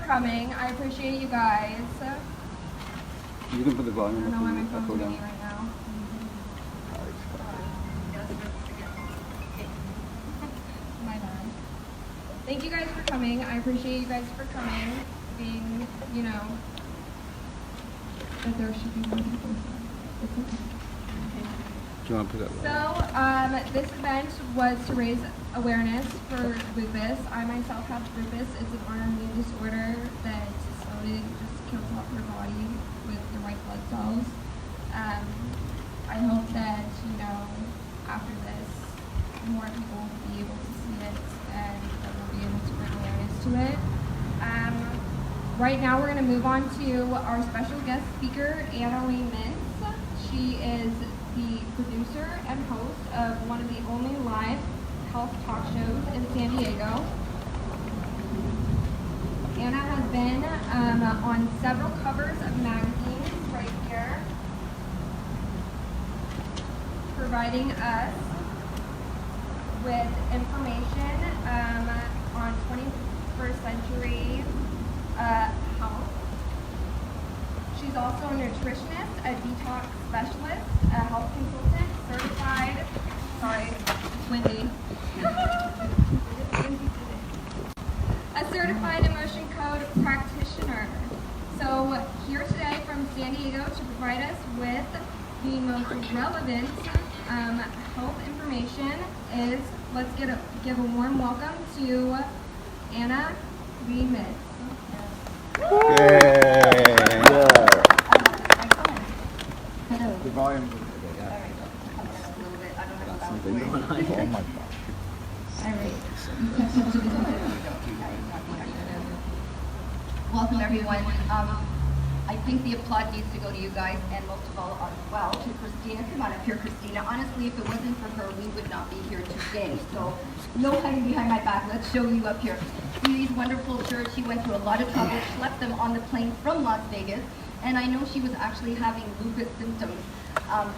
coming. I appreciate you guys. You can put the volume I don't know why my up phone's or with down. me right now. My bad. Thank you guys for coming. I appreciate you guys for coming. Being, you know, that there should be more people. It's okay. Do you want to put that So, this event was to raise awareness for lupus. I myself have lupus. It's an autoimmune disorder that slowly just kills off your body with the white blood cells. I hope that, you know, after this, more people will be able to see it and that we'll be able to bring awareness to it. Right now, we're going to move on to our special guest speaker, Leah Mintz. She is the producer and host of one of the only live health talk shows in San Diego. Anna has been on several covers of magazines right here, providing us with information on 21st century health. She's also a nutritionist, a detox specialist, a health consultant, certified, sorry, it's windy. A certified emotion code practitioner. So here today from San Diego to provide us with the most relevant health information is, let's give a warm welcome to Leah Mintz. The volume. Welcome everyone. I think the applaud needs to go to you guys, and most of all as well to Christina. Come on up here, Christina. Honestly, if it wasn't for her, we would not be here today. So no hiding behind my back. Let's show you up here. See these wonderful shirts. She went through a lot of trouble, schlepped them on the plane from Las Vegas, and I know she was actually having lupus symptoms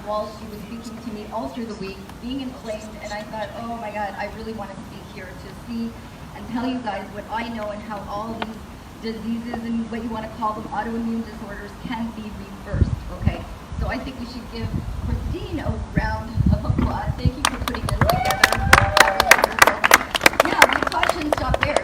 while she was speaking to me all through the week, being inflamed, and I thought, oh my God, I really want to speak here to see and tell you guys what I know and how all these diseases and what you want to call them, autoimmune disorders, can be reversed, okay? So I think we should give Christine a round of applause. Thank you for putting this together. Yeah, the applause shouldn't stop there.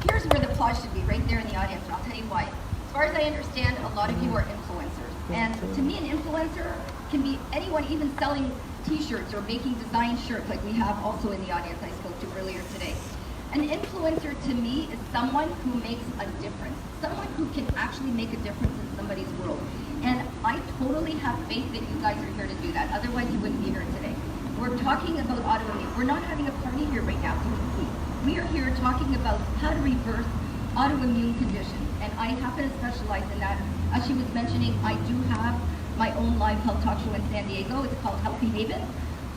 Here's where the applause should be, right there in the audience, and I'll tell you why. As far as I understand, a lot of you are influencers. And to me, an influencer can be anyone even selling t-shirts or making design shirts like we have also in the audience I spoke to earlier today. An influencer to me is someone who makes a difference, someone who can actually make a difference in somebody's world. And I totally have faith that you guys are here to do that, otherwise you wouldn't be here today. We're talking about autoimmune. We're not having a party here right now, we are here talking about how to reverse autoimmune conditions, and I happen to specialize in that. As she was mentioning, I do have my own live health talk show in San Diego. It's called Healthy Haven.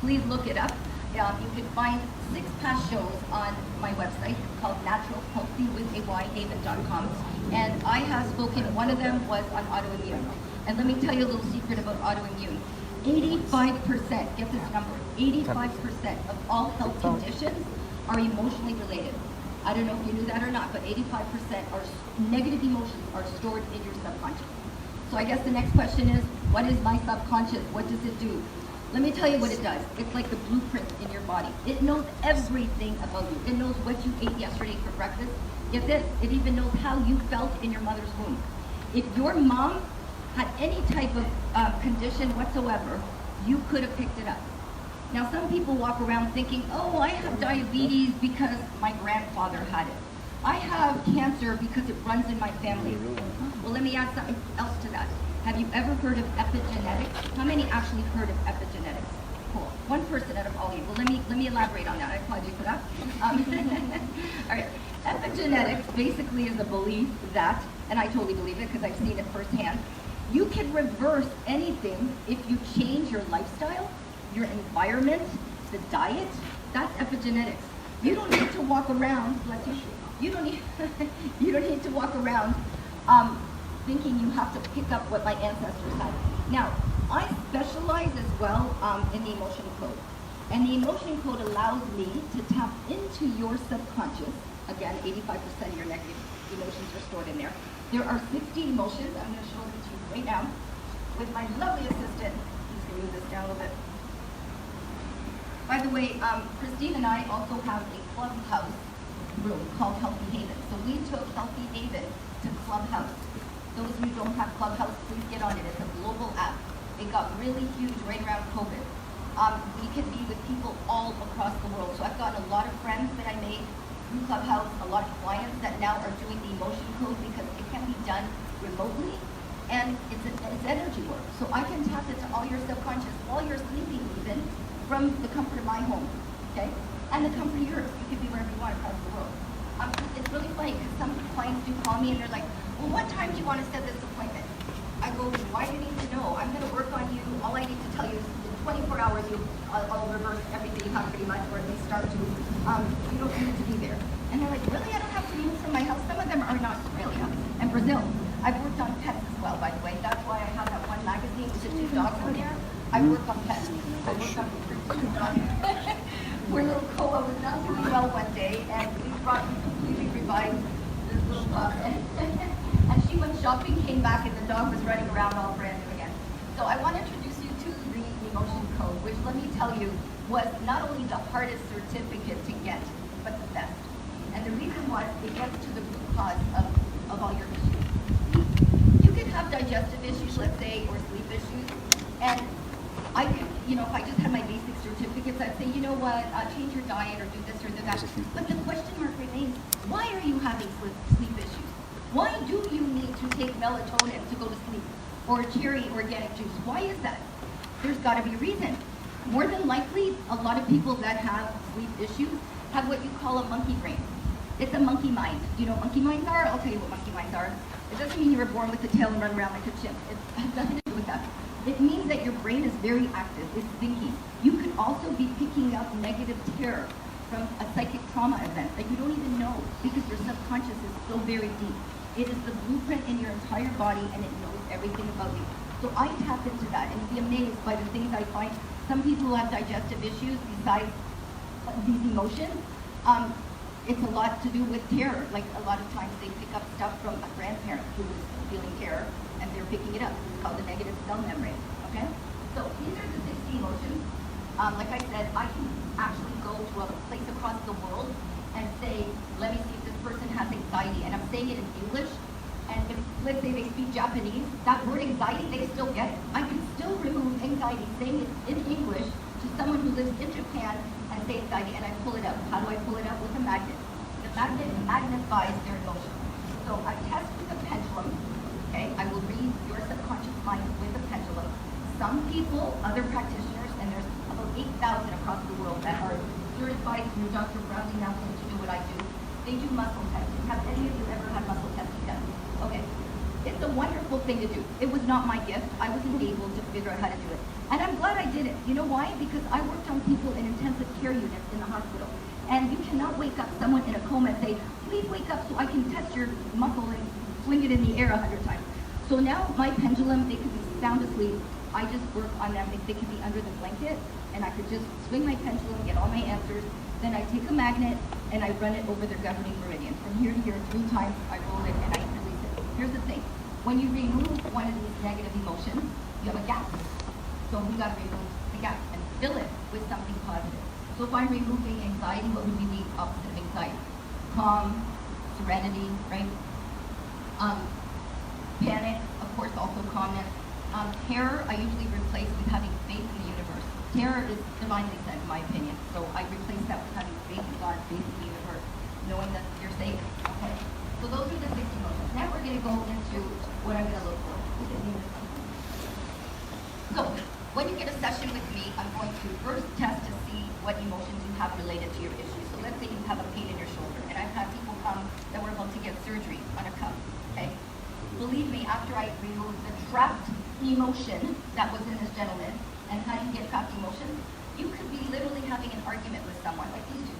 Please look it up. You can find 6 past shows on my website called naturalhealthywithay.com. And I have spoken, one of them was on autoimmune. And let me tell you a little secret about autoimmune. 85%, get this number, 85% of all health conditions are emotionally related. I don't know if you knew that or not, but 85% are negative emotions are stored in your subconscious. So I guess the next question is, what is my subconscious? What does it do? Let me tell you what it does. It's like the blueprint in your body. It knows everything about you. It knows what you ate yesterday for breakfast. Get this, it even knows how you felt in your mother's womb. If your mom had any type of condition whatsoever, you could have picked it up. Now some people walk around thinking, oh, I have diabetes because my grandfather had it. I have cancer because it runs in my family. Well, let me add something else to that. Have you ever heard of epigenetics? How many actually heard of epigenetics? Cool. One person out of all of you. Well, let me elaborate on that. I applaud you for that. All right. Epigenetics basically is a belief that, and I totally believe it because I've seen it firsthand, you can reverse anything if you change your lifestyle, your environment, the diet. That's epigenetics. You don't need to walk around, bless you. You don't need to walk around thinking you have to pick up what my ancestors had. Now, I specialize as well in the emotion code. And the emotion code allows me to tap into your subconscious, again, 85% of your negative emotions are stored in there. There are 60 emotions. I'm going to show them to you right now with my lovely assistant. I'm just going to move this down a little bit. By the way, Christine and I also have a clubhouse room called Healthy Haven. So we took Healthy Haven to Clubhouse. Those of you who don't have Clubhouse, please get on it. It's a global app. It got really huge right around COVID. We can be with people all across the world. So I've gotten a lot of friends that I made through Clubhouse, a lot of clients that now are doing the emotion code because it can be done remotely, and it's energy work. So I can tap into all your subconscious while you're sleeping even from the comfort of my home, okay? And the comfort of yours. You can be wherever you want across the world. It's really funny because some clients do call me and they're like, well, what time do you want to set this appointment? I go, why do you need to know? I'm going to work on you. All I need to tell you is in 24 hours, I'll reverse everything you have pretty much, or at least start to. You don't need to be there. And they're like, really? I don't have to move from my house. Some of them are in Australia and Brazil. I've worked on pets as well, by the way. That's why I have that one magazine with the 2 dogs in there. I work on pets. I work on 2 dogs. Where little Koa was not doing well one day, and we completely revived this little pup. And she went shopping, came back, and the dog was running around all brand new again. So I want to introduce you to the emotion code, which, let me tell you, was not only the hardest certificate to get, but the best. And the reason was it gets to the root cause of all your issues. You could have digestive issues, let's say, or sleep issues, and I could, if I just had my basic certificates, I'd say, you know what, change your diet or do this or do that. But the question mark remains, why are you having sleep issues? Why do you need to take melatonin to go to sleep or cherry organic juice? Why is that? There's got to be a reason. More than likely, a lot of people that have sleep issues have what you call a monkey brain. It's a monkey mind. Do you know what monkey minds are? I'll tell you what monkey minds are. It doesn't mean you were born with a tail and run around like a chimp. It has nothing to do with that. It means that your brain is very active. It's thinking. You could also be picking up negative terror from a psychic trauma event that you don't even know because your subconscious is so very deep. It is the blueprint in your entire body, and it knows everything about you. So I tap into that and be amazed by the things I find. Some people who have digestive issues besides these emotions, it's a lot to do with terror. Like a lot of times they pick up stuff from a grandparent who was feeling terror, and they're picking it up. It's called the negative cell membrane, okay? So these are the 60 emotions. Like I said, I can actually go to a place across the world and say, let me see if this person has anxiety. And I'm saying it in English. And if, let's say they speak Japanese, that word anxiety, they still get it. I can still remove anxiety, saying it in English to someone who lives in Japan and say anxiety, and I pull it up. How do I pull it up? With a magnet. The magnet magnifies their emotion. So I test with a pendulum. Okay, I will read your subconscious mind with a pendulum. Some people, other practitioners, and there's about 8,000 across the world that are certified through Dr. Browning Nelson to do what I do. They do muscle testing. Have any of you ever had muscle testing done? Okay. It's a wonderful thing to do. It was not my gift. I wasn't able to figure out how to do it. And I'm glad I did it. You know why? Because I worked on people in intensive care units in the hospital. And you cannot wake up someone in a coma and say, please wake up so I can test your muscle and swing it in the air 100 times. So now my pendulum, they could be sound asleep. I just work on them. They could be under the blanket, and I could just swing my pendulum, get all my answers. Then I take a magnet and I run it over their governing meridian. From here to here 3 times, I roll it and I release it. Here's the thing. When you remove one of these negative emotions, you have a gap. So we got to remove the gap and fill it with something positive. So if I'm removing anxiety, what would be the opposite of anxiety? Calm, serenity, right? Panic, of course, also calmness. Terror, I usually replace with having faith in the universe. Terror is divinely sent, in my opinion. So I replace that with having faith in God, faith in the universe, knowing that you're safe. Okay. So those are the 60 emotions. Now we're going to go into what I'm going to look for. So when you get a session with me, I'm going to first test to see what emotions you have related to your issues. So let's say you have a pain in your shoulder, and I've had people come that were about to get surgery on a cup. Okay. Believe me, after I removed the trapped emotion that was in this gentleman, and how do you get trapped emotions? You could be literally having an argument with someone, like these two.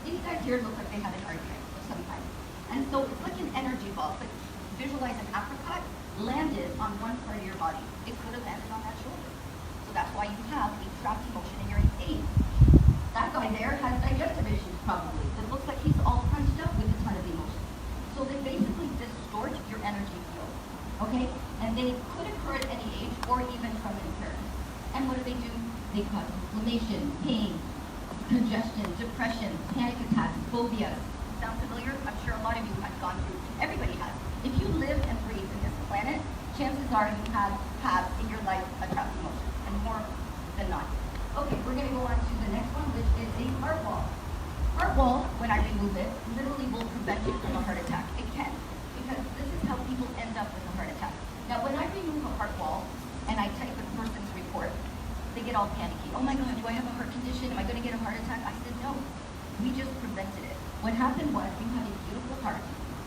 These guys here look like they have an argument of some kind. And so it's like an energy ball. But visualize an apricot landed on one part of your body. It could have landed on that shoulder. So that's why you have a trapped emotion and you're in pain. That guy there has digestive issues probably. It looks like he's all crunched up with a ton of emotion. So they basically okay? And they could occur at any age or even from impairment. And what do? They cause inflammation, pain, congestion, depression, panic attacks, phobias. Sound familiar? I'm sure a lot of you have gone through. Everybody has. If you live and breathe in this planet, chances are you have in your life a trapped emotion, and more than not. Okay, we're going to go on to the next one, which is the heart wall. Heart wall, when I remove it, literally will prevent you from a heart attack. It can, because this is how people end up with a heart attack. Now, when I remove a heart wall and I type a person's report, they get all panicky. Oh my God, do I have a heart condition? Am I going to get a heart attack? I said, no, we just prevented it. What happened was you had a beautiful heart,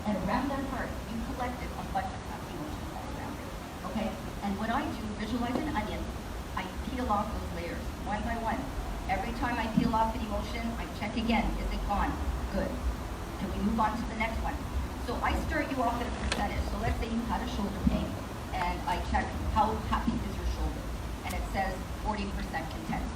and around that heart, you collected a bunch of trapped emotions all around it. Okay? And what I do, visualize an onion, I peel off those layers one by one. Every time I peel off an emotion, I check again. Is it gone? Good. Can we move on to the next one? So I start you off at a percentage. So let's say you had a shoulder pain, and I check how happy is your shoulder. And it says 40% content.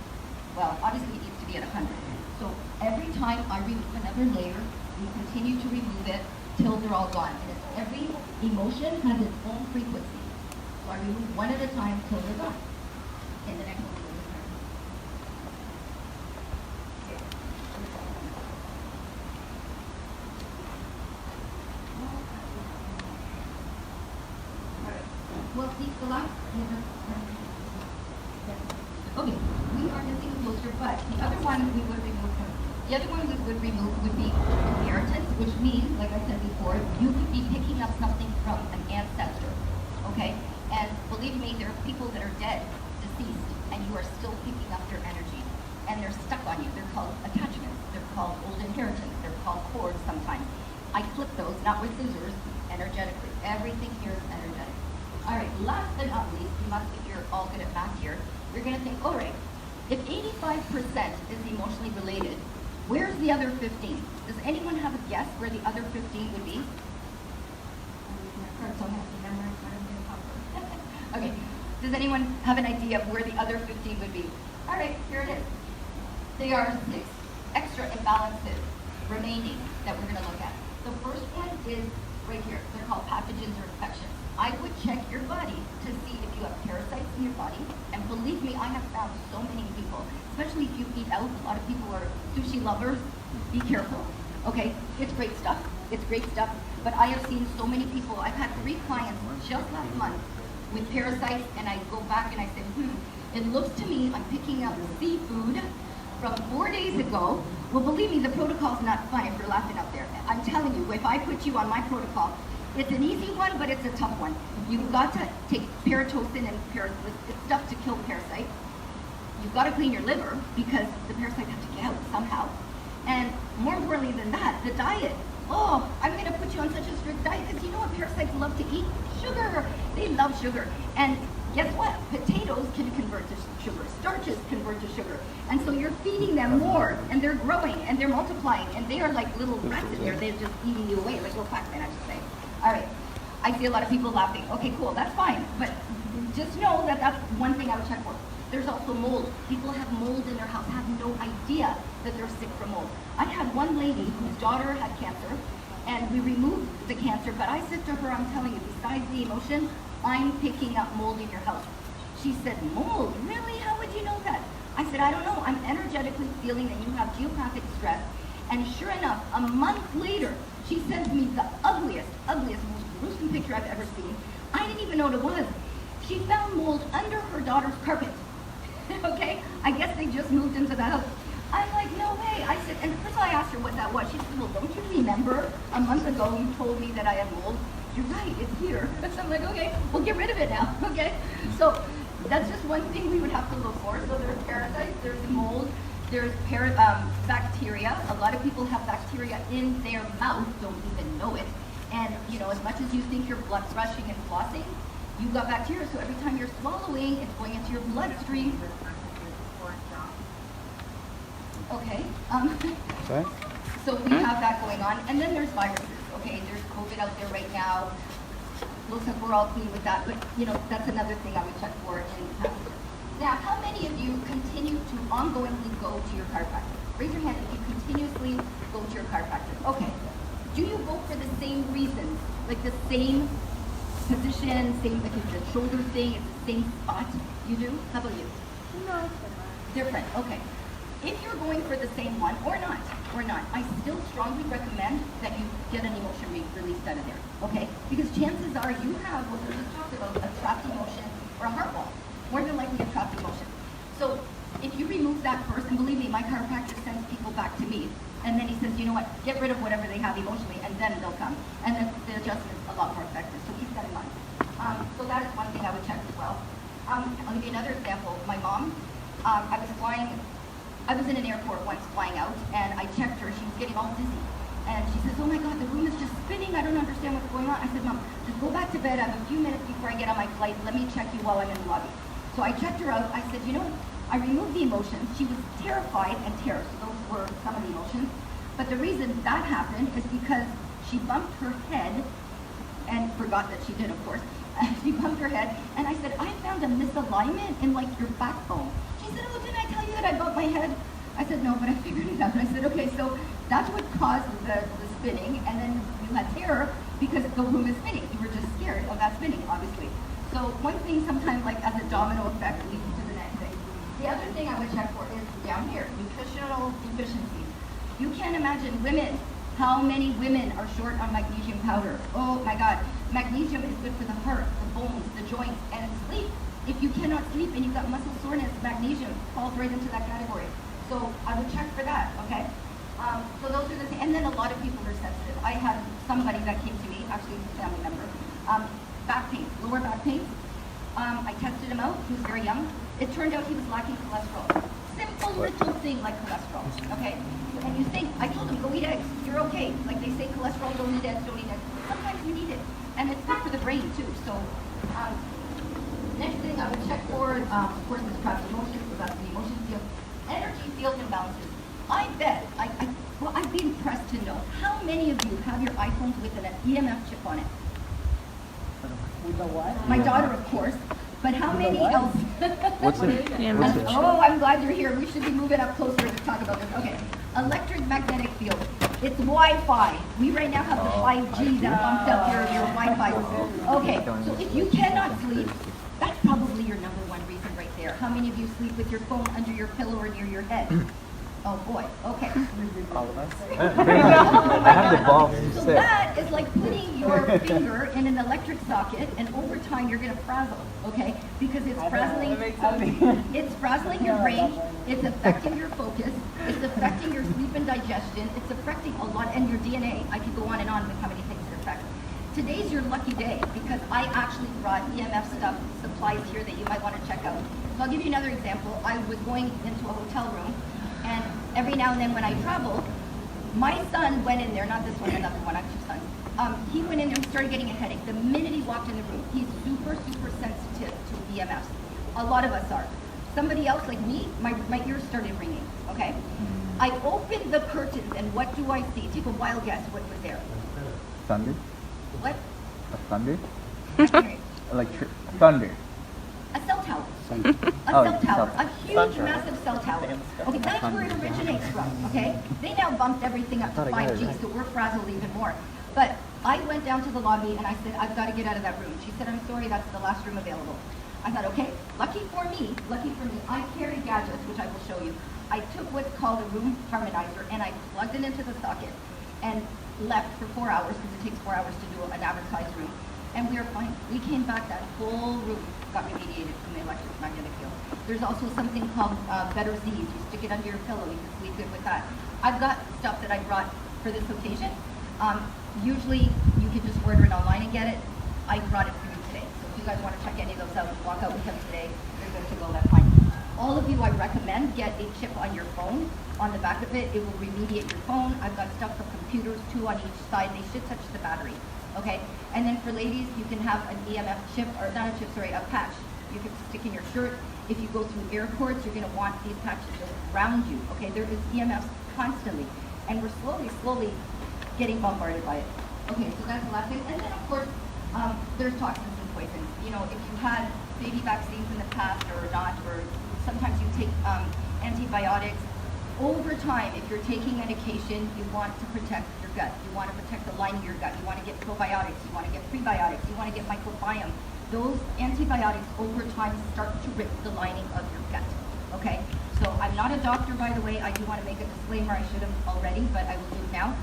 Well, obviously it needs to be at 100. So every time I remove another layer, we continue to remove it till they're all gone. And every emotion has its own frequency. So I remove one at a time till they're gone. And the next one goes in there. Well, the last. Okay, we are missing a poster, but the other one we would remove from. The other one we would remove would be inheritance, which means, like I said before, you could be picking up something from an ancestor. Okay? And believe me, there are people that are dead, deceased, and you are still picking up their energy. And they're stuck on you. They're called attachments. They're called old inheritance. They're called cords sometimes. I clip those, not with scissors, energetically. Everything here is energetic. All right, last but not least, you must be you're all good at math here. You're going to think, all right, if 85% is emotionally related, where's the other 15? Does anyone have a guess where the other 15 would be? Okay, does anyone have an idea of where the other 15 would be? All right, here it is. There are 6 extra imbalances remaining that we're going to look at. The first one is right here. They're called pathogens or infections. I would check your body to see if you have parasites in your body. And believe me, I have found so many people, especially if you eat out. A lot of people are sushi lovers. Be careful. Okay, it's great stuff. It's great stuff. But I have seen so many people. I've had 3 clients just last month with parasites, and I go back and I say, it looks to me I'm picking up seafood from 4 days ago. Well, believe me, the protocol's not fun if you're laughing out there. I'm telling you, if I put you on my protocol, it's an easy one, but it's a tough one. You've got to take paratocin and it's stuff to kill the parasite. You've got to clean your liver because the parasites have to get out somehow. And more importantly than that, the diet. Oh, I'm going to put you on such a strict diet because you know what parasites love to eat? Sugar. They love sugar. And guess what? Potatoes can convert to sugar. Starches convert to sugar. And so you're feeding them more, and they're growing, and they're multiplying, and they are like little rats in there. They're just eating you away, like little pac-man, I should say. All right. I see a lot of people laughing. Okay, cool. That's fine. But just know that that's one thing I would check for. There's also mold. People have mold in their house, have no idea that they're sick from mold. I had one lady whose daughter had cancer, and we removed the cancer, but I said to her, I'm telling you, besides the emotion, I'm picking up mold in your house. She said, mold? Really? How would you know that? I said, I don't know. I'm energetically feeling that you have geopathic stress. And sure enough, a month later, she sends me the ugliest, most gruesome picture I've ever seen. I didn't even know what it was. She found mold under her daughter's carpet. Okay? I guess they just moved into the house. I'm like, no way. I said, and first I asked her what that was. She said, well, don't you remember a month ago you told me that I had mold? You're right, it's here. So I'm like, okay, we'll get rid of it now, okay? So that's just one thing we would have to look for. So there's parasites, there's mold, there's bacteria. A lot of people have bacteria in their mouth, don't even know it. And, you know, as much as you think you're blood brushing and flossing, you've got bacteria, so every time you're swallowing, it's going into your bloodstream. Okay. Sorry? So we have that going on. And then there's viruses. Okay, there's COVID out there right now. Looks like we're all clean with that, but you know, that's another thing I would check for in past. Now, how many of you continue to ongoingly go to your chiropractor? Raise your hand if you continuously go to your chiropractor. Okay. Do you go for the same reasons? Like the same position, same, like it's a shoulder thing, it's the same spot. You do? How about you? No. Different, okay. If you're going for the same one, or not, I still strongly recommend that you get an emotion released out of there, okay? Because chances are you have what we just talked about, a trapped emotion or a heart wall. More than likely a trapped emotion. So if you remove that first, and believe me, my chiropractor sends people back to me, and then he says, you know what, get rid of whatever they have emotionally, and then they'll come. And then the adjustment's a lot more effective, so keep that in mind. So that is one thing I would check as well. I'll give you another example. My mom, I was in an airport once flying out, and I checked her. She was getting all dizzy. And she says, oh my God, the room is just spinning. I don't understand what's going on. I said, Mom, just go back to bed. I have a few minutes before I get on my flight. Let me check you while I'm in the lobby. So I checked her out. I said, you know, I removed the emotions. She was terrified and terror. So those were some of the emotions. But the reason that happened is because she bumped her head, and forgot that she did, of course. She bumped her head, and I said, I found a misalignment in like your backbone. She said, oh, didn't I tell you that I bumped my head? I said, no, but I figured it out. I said, okay, so that's what caused the spinning, and then you had terror because the room is spinning. You were just scared of that spinning, obviously. So one thing sometimes, like as a domino effect, leads to the next thing. The other thing I would check for is down here, nutritional deficiencies. You can't imagine women, how many women are short on magnesium powder. Oh my God, magnesium is good for the heart, the bones, the joints, and sleep. If you cannot sleep and you've got muscle soreness, magnesium falls right into that category. So I would check for that, okay? So those are the things, and then a lot of people are sensitive. I had somebody that came to me, actually a family member, back pain, lower back pain. I tested him out, he was very young. It turned out he was lacking cholesterol. Simple little thing like cholesterol, okay? And you think, I told him, go eat eggs, you're okay. Like they say cholesterol, don't eat eggs, don't eat eggs. Sometimes you need it, and it's good for the brain too. So next thing I would check for, of course, is trapped emotions, so that's the emotion field. Energy field imbalances. I bet, well, I'd be impressed to know how many of you have your iPhones with an EMF chip on it? With the what? My daughter, of course. But how many what? else? What's it? What's it? Oh, I'm glad you're here. We should be moving up closer to talk about this. Okay. Electromagnetic field. It's Wi-Fi. We right now have the 5G that bumps up your Wi-Fi. Okay, so if you cannot sleep, that's probably your number one reason right there. How many of you sleep with your phone under your pillow or near your head? Oh boy, okay. All of us. I have the balls to So say. that is like putting your finger in an electric socket, and over time you're gonna frazzle, okay? Because it's frazzling, it's frazzling your brain, it's affecting your focus, it's affecting your sleep and digestion, it's affecting a lot, and your DNA. I could go on and on with how many things it affects. Today's your lucky day because I actually brought EMF stuff, supplies here that you might want to check out. So I'll give you another example. I was going into a hotel room, and every now and then when I travel, my son went in there, not this one, another one, I have two sons. He went in there and started getting a headache. The minute he walked in the room, he's super, super sensitive to EMFs. A lot of us are. Somebody else like me, my ears started ringing, okay? I opened the curtains, and what do I see? Take a wild guess what was there. Thunder? What? A thunder? I can't hear you. Electric thunder. A cell tower. Oh, A cell tower. cell- A huge, massive cell tower. Okay, that's where it originates from, okay? They now bumped everything up to 5G, so we're frazzled even more. But I went down to the lobby and I said, I've got to get out of that room. She said, I'm sorry, that's the last room available. I thought, okay, lucky for me, I carry gadgets, which I will show you. I took what's called a room harmonizer and I plugged it into the socket and left for 4 hours, because it takes 4 hours to do an advertised room. And we were fine. We came back, that whole room got remediated from the electromagnetic field. There's also something called Better Z's. You stick it under your pillow, you can sleep good with that. I've got stuff that I brought for this occasion. Usually you can just order it online and get it. I brought it for you today. So if you guys want to check any of those out and walk out with them today, they're good to go, that's fine. All of you, I recommend get a chip on your phone. On the back of it, it will remediate your phone. I've got stuff for computers too on each side. They should touch the battery. Okay, and then for ladies, you can have an EMF chip, or not a chip, sorry, a patch. You can stick in your shirt. If you go through airports, you're going to want these patches around you. Okay, there is EMFs constantly, and we're slowly getting bombarded by it. Okay, so that's the last thing. And then of course, there's toxins and poisons. You know, if you had baby vaccines in the past or not, or sometimes you take antibiotics. Over time, if you're taking medication, you want to protect your gut. You want to protect the lining of your gut. You want to get probiotics. You want to get prebiotics. You want to get microbiome. Those antibiotics over time start to rip the lining of your gut. Okay? So I'm not a doctor, by the way. I do want to make a disclaimer. I should have already, but I will do it now.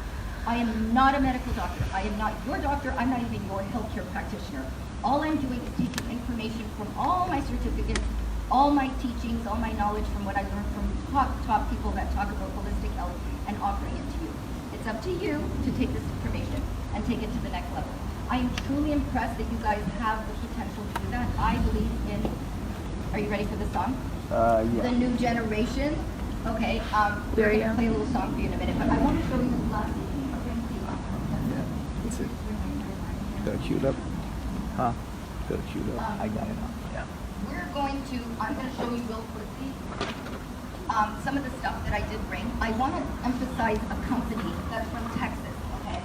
I am not a medical doctor. I am not your doctor. I'm not even your healthcare practitioner. All I'm doing is teaching information from all my certificates, all my teachings, all my knowledge from what I learned from top people that talk about holistic health and offering it to you. It's up to you to take this information and take it to the next level. I am truly impressed that you guys have the potential to do that. I believe in, are you ready for the song? Yeah. The new generation. Okay, we're going to play a little song for you in a minute, but I want to show you this last thing. That's it. Got it queued up. Huh? Got it queued up. I got it. Yeah. I'm going to show you real quickly some of the stuff that I did bring. I want to emphasize a company that's from Texas, okay?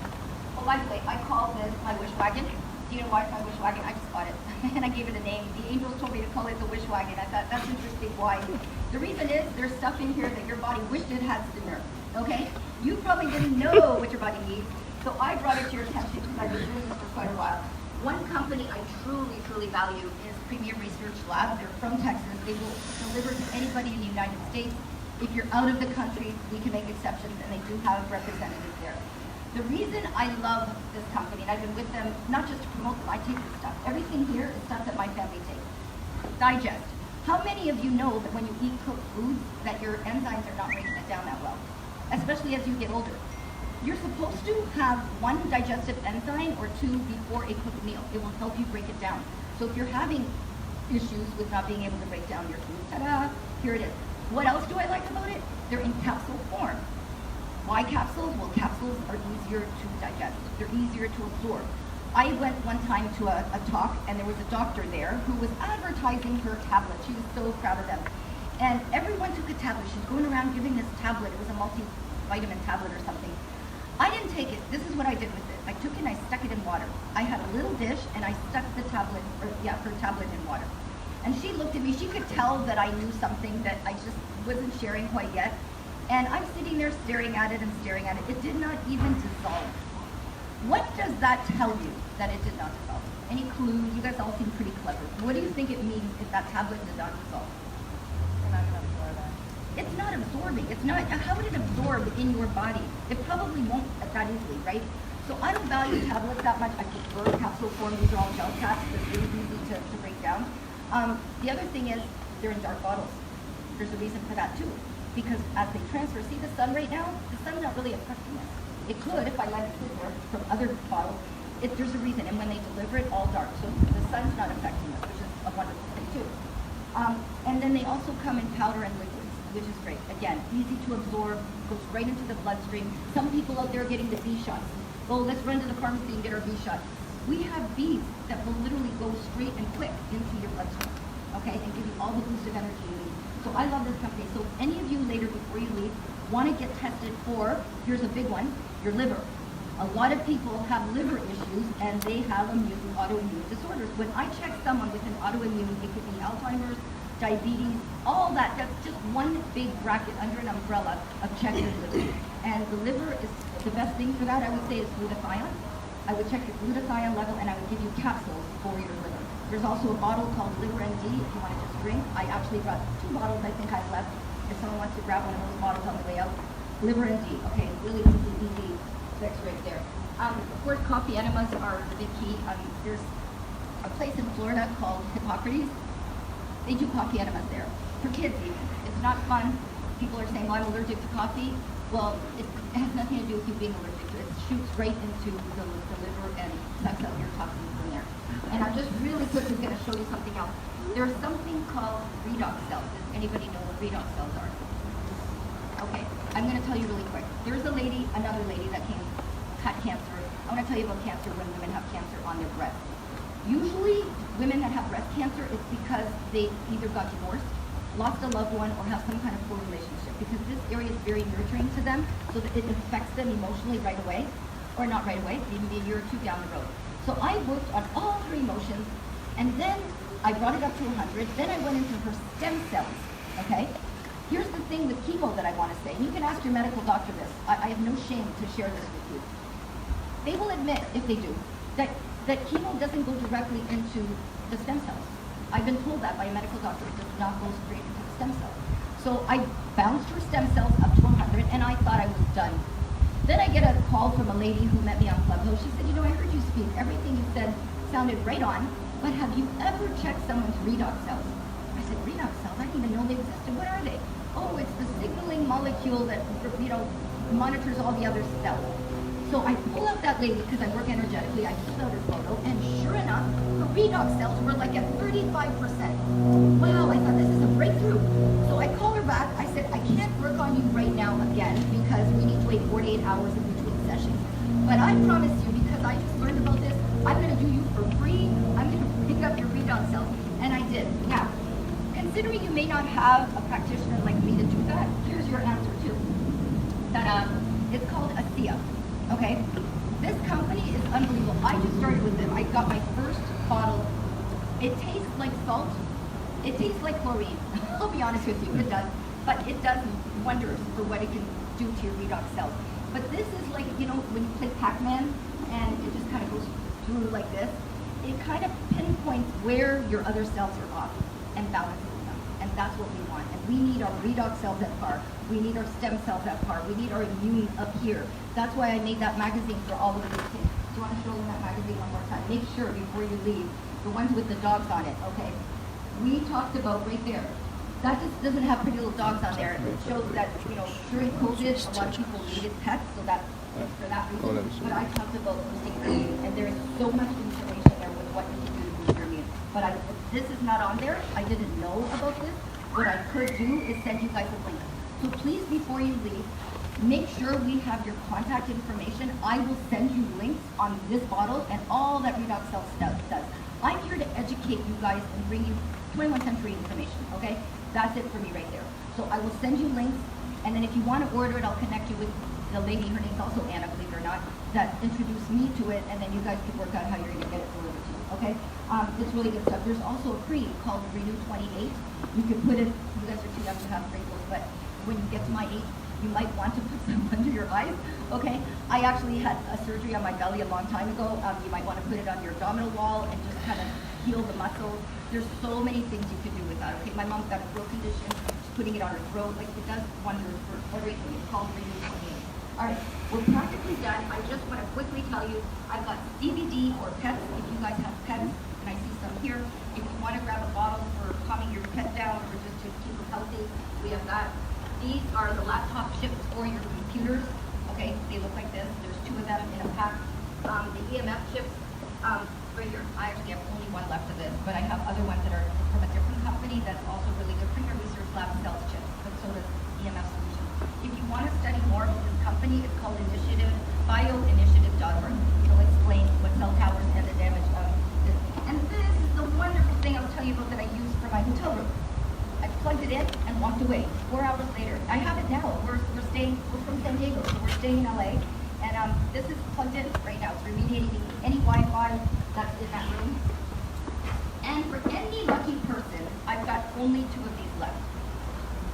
Well, by the way, I call this my wish wagon. Do you know why it's my wish wagon? I just bought it, and I gave it a name. The angels told me to call it the wish wagon. I thought, that's interesting. Why? The reason is there's stuff in here that your body wished it had sooner, okay? You probably didn't know what your body needs, so I brought it to your attention because I've been doing this for quite a while. One company I truly, truly value is Premier Research Lab. They're from Texas. They will deliver to anybody in the United States. If you're out of the country, we can make exceptions, and they do have representatives there. The reason I love this company, and I've been with them not just to promote them, I take this stuff. Everything here is stuff that my family takes. Digest. How many of you know that when you eat cooked foods, that your enzymes are not breaking it down that well, especially as you get older? You're supposed to have one digestive enzyme or two before a cooked meal. It will help you break it down. So if you're having issues with not being able to break down your food, ta-da, here it is. What else do I like about it? They're in capsule form. Why capsules? Well, capsules are easier to digest. They're easier to absorb. I went one time to a talk, and there was a doctor there who was advertising her tablet. She was so proud of them. And everyone took a tablet. She's going around giving this tablet. It was a multivitamin tablet or something. I didn't take it. This is what I did with it. I took it and I stuck it in water. I had a little dish and I stuck the tablet, her tablet in water. And she looked at me. She could tell that I knew something that I just wasn't sharing quite yet. And I'm sitting there staring at it and staring at it. It did not even dissolve. What does that tell you that it did not dissolve? Any clues? You guys all seem pretty clever. What do you think it means if that tablet did not dissolve? You're not going to absorb it. It's not absorbing. It's not. How would it absorb in your body? It probably won't that easily, right? So I don't value tablets that much. I prefer capsule form. These are all gel caps. They're really easy to break down. The other thing is they're in dark bottles. There's a reason for that too. Because as they transfer, see the sun right now? The sun's not really affecting us. It could if I let it sit there from other bottles. There's a reason. And when they deliver it, all dark. So the sun's not affecting us, which is a wonderful thing too. And then they also come in powder and liquids, which is great. Again, easy to absorb, goes right into the bloodstream. Some people out there are getting the B shots. Oh, let's run to the pharmacy and get our B shot. We have Bs that will literally go straight and quick into your bloodstream, okay, and give you all the boost of energy you need. So I love this company. So if any of you later before you leave want to get tested for, here's a big one, your liver. A lot of people have liver issues and they have autoimmune disorders. When I check someone with an autoimmune, it could be Alzheimer's, diabetes, all that. That's just one big bracket under an umbrella of checking the liver. And the liver is the best thing for that, I would say, is glutathione. I would check your glutathione level and I would give you capsules for your liver. There's also a bottle called Liver ND if you want to just drink. I actually brought 2 bottles I think I have left. If someone wants to grab one of those bottles on the way out. Liver ND, okay, really easy fix right there. Of course, coffee enemas are the big key. There's a place in Florida called Hippocrates. They do coffee enemas there, for kids even. It's not fun. People are saying, well, I'm allergic to coffee. Well, it has nothing to do with you being allergic to it. It shoots right into the liver and sucks out your toxins from there. And I'm just really quickly going to show you something else. There's something called redox cells. Does anybody know what redox cells are? Okay, I'm going to tell you really quick. There's another lady that had cancer. I want to tell you about cancer when women have cancer on their breast. Usually, women that have breast cancer, it's because they either got divorced, lost a loved one, or have some kind of poor relationship. Because this area is very nurturing to them, so that it affects them emotionally right away, or not right away, maybe a year or 2 down the road. So I worked on all her emotions, and then I brought it up to 100. Then I went into her stem cells, okay? Here's the thing with chemo that I want to say. You can ask your medical doctor this. I have no shame to share this with you. They will admit, if they do, that chemo doesn't go directly into the stem cells. I've been told that by a medical doctor. It does not go straight into the stem cells. So I bounced her stem cells up to 100, and I thought I was done. Then I get a call from a lady who met me on Clubhouse. She said, you know, I heard you speak. Everything you said sounded right on, but have you ever checked someone's redox cells? I said, redox cells? I didn't even know they existed. What are they? Oh, it's the signaling molecule that, you know, monitors all the other cells. So I pull out that lady, because I work energetically, I pulled out her photo, and sure enough, her redox cells were like at 35%. Wow, I thought this is a breakthrough. So I call her back, I said, I can't work on you right now again, because we need to wait 48 hours in between sessions. But I promise you, because I just learned about this, I'm gonna do you for free, I'm gonna pick up your redox cells, and I did. Now, considering you may not have a practitioner like me to do that, here's your answer too. That it's called ASEA. Okay, this company is unbelievable. I just started with them. I got my first bottle. It tastes like salt. It tastes like chlorine. I'll be honest with you, it does. But it does wonders for what it can do to your redox cells. But this is like, you know, when you play Pac-Man and it just kind of goes through like this, it kind of pinpoints where your other cells are off and balances them. And that's what we want. And we need our redox cells at par. We need our stem cells at par. We need our immune up here. That's why I made that magazine for all of these things. Do you want to show them that magazine one more time? Make sure before you leave, the ones with the dogs on it, okay? We talked about right there. That just doesn't have pretty little dogs on there. It shows that, you know, during COVID, a lot of people needed pets, so that's for that reason. But I talked about boosting your immune, and there is so much information there with what you can do to boost your immune. But this is not on there. I didn't know about this. What I could do is send you guys a link. So please, before you leave, make sure we have your contact information. I will send you links on this bottle and all that Redox Cell stuff does. I'm here to educate you guys and bring you 21st century information, okay? That's it for me right there. So I will send you links, and then if you want to order it, I'll connect you with the lady, her name's also Anna, believe it or not, that introduced me to it, and then you guys can work out how you're going to get it delivered to you, okay? It's really good stuff. There's also a cream called Renew 28. You can put it, you guys are too young to have wrinkles, but when you get to my age, you might want to put some under your eyes, okay? I actually had a surgery on my belly a long time ago. You might want to put it on your abdominal wall and just kind of heal the muscles. There's so many things you can do with that, okay? My mom's got a throat condition. She's putting it on her throat. Like, it does wonders for everything. It's called Renew 28. All right, we're practically done. I just want to quickly tell you, I've got CBD or pets, if you guys have pets, and I see some here. If you want to grab a bottle for calming your pet down or just to keep them healthy, we have that. These are the laptop chips for your computers. Okay, they look like this. There's 2 of them in a pack. The EMF chips, right here. I actually have only one left of this, but I have other ones that are from a different company that's also really good. Premier Research Lab sells chips, but so does EMF Solutions. If you want to study more about this company, it's called bioinitiative.org. It'll explain what cell towers and the damage of this. And this is the wonderful thing I'll tell you about that I use for my hotel room. I plugged it in and walked away. 4 hours later, I have it now. We're from San Diego, so we're staying in LA. And this is plugged in right now. It's remediating any Wi-Fi that's in that room. And for any lucky person, I've got only 2 of these left.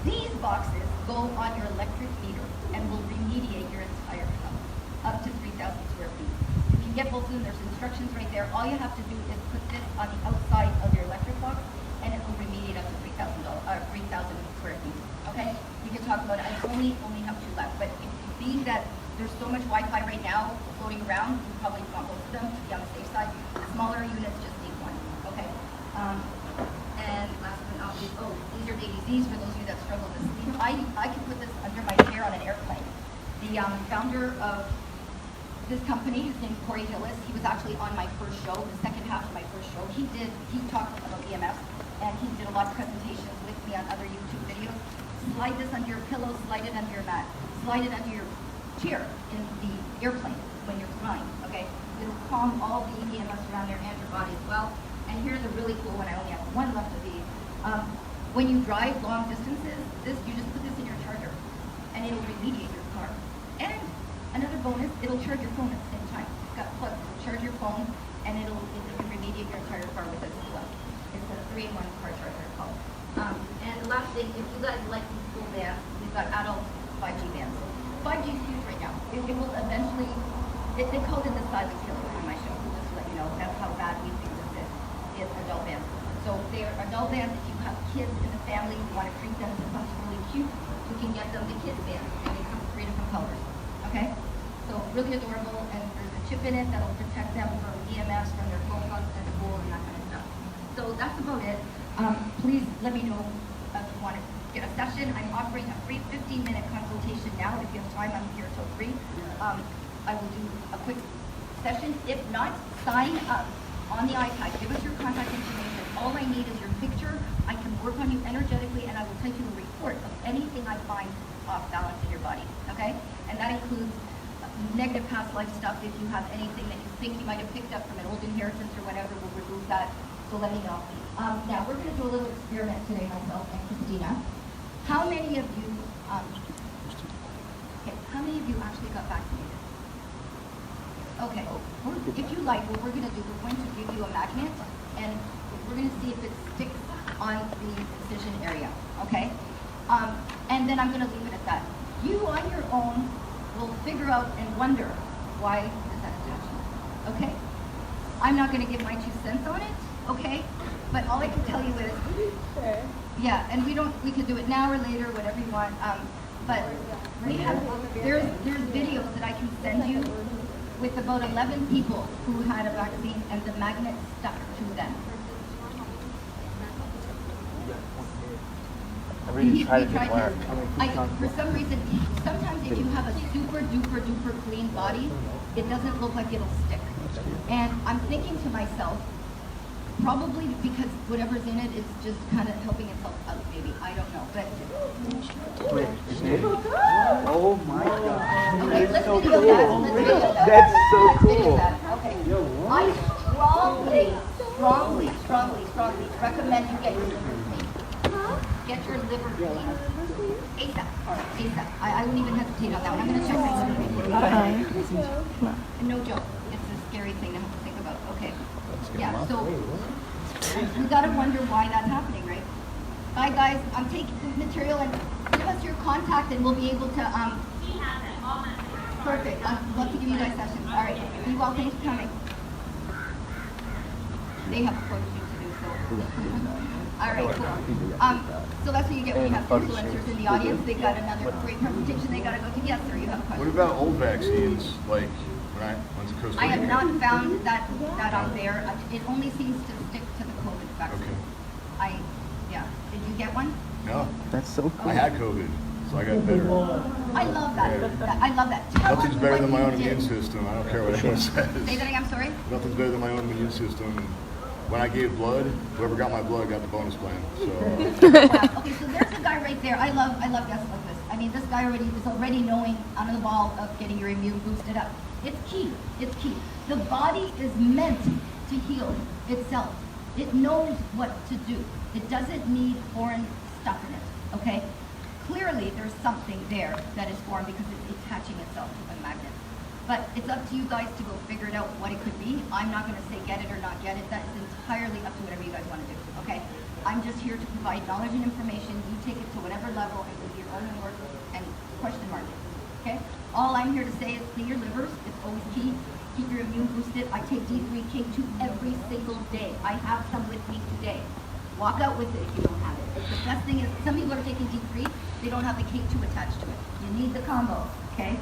These boxes go on your electric meter and will remediate your entire house, up to 3,000 square feet. You can get both of them. There's instructions right there. All you have to do is put this on the outside of your electric box, and it will remediate up to 3,000 square feet. Okay? We can talk about it. I only have 2 left, but being that there's so much Wi-Fi right now floating around, you probably want both of them to be on the safe side. Smaller units just need 1. Okay? And last but not least, these are babies. These for those of you that struggle with sleep. I can put this under my chair on an airplane. The founder of this company, his name's Corey Hillis. He was actually on my first show, the second half of my first show. He talked about EMF, and he did a lot of presentations with me on other YouTube videos. Slide this under your pillow, slide it under your mat, slide it under your chair in the airplane when you're flying, okay? It'll calm all the EMFs around there and your body as well. And here's a really cool one. I only have 1 left of these. When you drive long distances, you just put this in your charger, and it'll remediate your car. And another bonus, it'll charge your phone at the same time. It's got plugs. It'll charge your phone, and it can remediate your entire car with this as well. It's a 3-in-1 car charger called. And the last thing, if you guys like these school dance. We've got adult 5G dance. 5G is huge right now. It will eventually, they call it the silent killer on my show, just to let you know. That's how bad we think this is. It's adult dance. So they're adult dance. If you have kids in the family, you want to treat them to something really cute, you can get them the kids dance. And they come 3 different colors. Okay? So really adorable, and there's a chip in it that'll protect them from EMS, from their phone calls at school, and that kind of stuff. So that's about it. Please let me know if you want to get a session. I'm offering a free 15-minute consultation now. If you have time, I'm here till 3. I will do a quick session. If not, sign up on the iPad. Give us your contact information. All I need is your picture. I can work on you energetically, and I will take you a report of anything I find off balance in your body. Okay? And that includes negative past life stuff. If you have anything that you think you might have picked up from an old inheritance or whatever, we'll remove that. So let me know. Now we're going to do a little experiment today, myself and Christina. How many of you? Okay, how many of you actually got vaccinated? Okay. If you like, what we're going to do, we're going to give you a magnet, and we're going to see if it sticks on the incision area. Okay. And then I'm going to leave it at that. You on your own will figure out and wonder why there's that attachment. Okay? I'm not going to give my 2 cents on it, okay? But all I can tell you is, yeah, and we can do it now or later, whatever you want. But we have there's videos that I can send you with about 11 people who had a vaccine and the magnet stuck to them. I really tried to work. For some reason, sometimes if you have a super duper clean body, it doesn't look like it'll stick. And I'm thinking to myself, probably because whatever's in it is just kind of helping itself out, maybe. I don't know. But Wait, is it? Oh my God. okay, let's so video cool. that. Let's video that. That's so Let's video cool. that. Okay. I strongly recommend you get your liver cleaned. Get your liver cleaned. ASAP. ASAP. I wouldn't even hesitate on that one. I'm going to check my liver before. And no joke. It's a scary thing to have to think about. Okay. Yeah, so we got to wonder why that's happening, right? Bye, guys. I'm taking the material, and give us your contact, and we'll be able to. Perfect. I'd love to give you guys sessions. All right. You all, thanks for coming. They have quite a few to do, so. All right, cool. So that's what you get when you have influencers in the audience. They got another great presentation they got to go to. Yes, sir. You have a question. What about old vaccines, like when's the Costa I have Rica? not found that out there. It only seems to stick to the COVID vaccine. Okay. Yeah. Did you get one? No, That's so cool. I had COVID, so I got better. I love that. I love that. Tell Nothing's us better what than my you own did. immune system. I don't care what anyone says. Say that again, I'm sorry? Nothing's better than my own immune system. And when I gave blood, whoever got my blood got the bonus plan. So Wow. Okay, so there's a guy right there. I love guests like this. I mean, this guy is already knowing on the ball of getting your immune boosted up. It's key. It's key. The body is meant to heal itself. It knows what to do. It doesn't need foreign stuff in it. Okay? Clearly, there's something there that is foreign because it's attaching itself to a magnet. But it's up to you guys to go figure it out what it could be. I'm not going to say get it or not get it. That is entirely up to whatever you guys want to do. Okay? I'm just here to provide knowledge and information. You take it to whatever level and do your own work and question mark it. Okay? All I'm here to say is clean your livers. It's always key. Keep your immune boosted. I take D3, K2 every single day. I have some with me today. Walk out with it if you don't have it. The best thing is, some people are taking D3, they don't have the K2 attached to it. You need the combo, okay?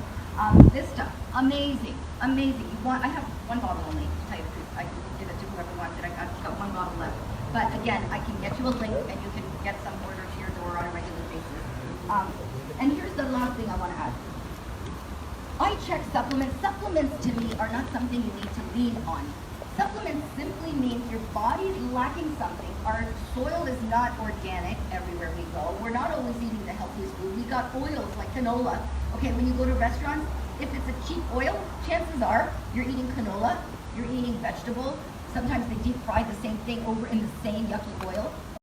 This stuff, amazing, amazing. I have one bottle only, to tell you the truth. I can give it to whoever wants it. I've got one bottle left. But again, I can get you a link and you can get some ordered to your door on a regular basis. And here's the last thing I want to add. I check supplements. Supplements to me are not something you need to lean on. Supplements simply means your body's lacking something. Our soil is not organic everywhere we go. We're not always eating the healthiest food. We got oils like canola. Okay, when you go to restaurants, if it's a cheap oil, chances are you're eating canola, you're eating vegetable. Sometimes they deep fry the same thing over in the same yucky oil.